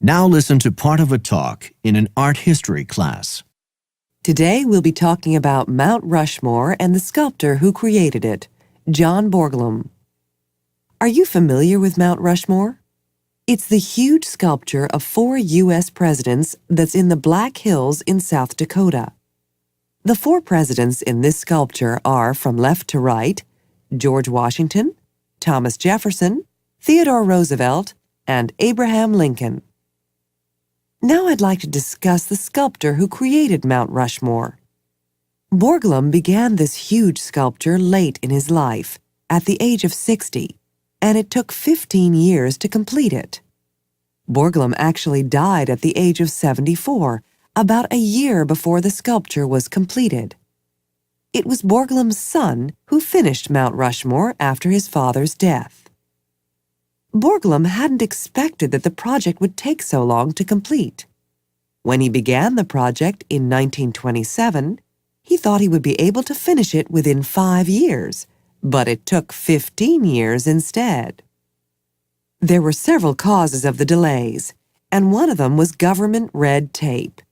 Now listen to part of a talk in an art history class. Today we'll be talking about Mount Rushmore and the sculptor who created it, John Borglum. Are you familiar with Mount Rushmore? It's the huge sculpture of 4 U.S. presidents that's in the Black Hills in South Dakota. The 4 presidents in this sculpture are, from left to right, George Washington, Thomas Jefferson, Theodore Roosevelt, and Abraham Lincoln. Now I'd like to discuss the sculptor who created Mount Rushmore. Borglum began this huge sculpture late in his life, at the age of 60, and it took 15 years to complete it. Borglum actually died at the age of 74, about a year before the sculpture was completed. It was Borglum's son who finished Mount Rushmore after his father's death. Borglum hadn't expected that the project would take so long to complete. When he began the project in 1927, he thought he would be able to finish it within 5 years, but it took 15 years instead. There were several causes of the delays, and one of them was government red tape.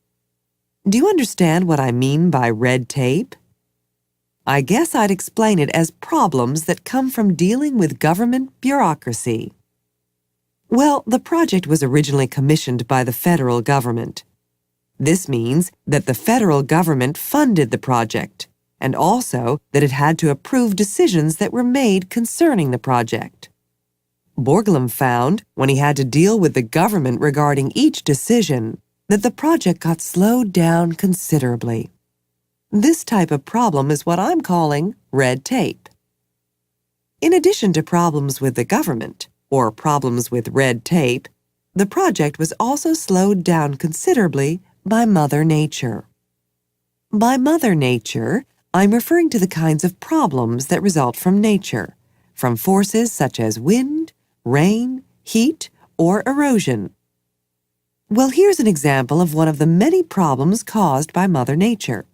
Do you understand what I mean by red tape? I guess I'd explain it as problems that come from dealing with government bureaucracy. Well, the project was originally commissioned by the federal government. This means that the federal government funded the project, and also that it had to approve decisions that were made concerning the project. Borglum found, when he had to deal with the government regarding each decision, that the project got slowed down considerably. This type of problem is what I'm calling red tape. In addition to problems with the government, or problems with red tape, the project was also slowed down considerably by Mother Nature. By Mother Nature, I'm referring to the kinds of problems that result from nature, from forces such as wind, rain, heat, or erosion. Well, here's an example of one of the many problems caused by Mother Nature.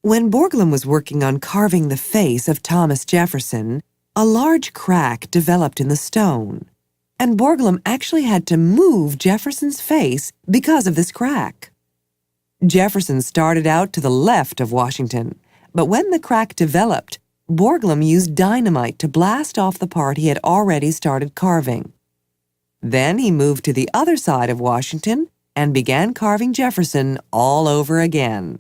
When Borglum was working on carving the face of Thomas Jefferson, a large crack developed in the stone, and Borglum actually had to move Jefferson's face because of this crack. Jefferson started out to the left of Washington, but when the crack developed, Borglum used dynamite to blast off the part he had already started carving. Then he moved to the other side of Washington and began carving Jefferson all over again.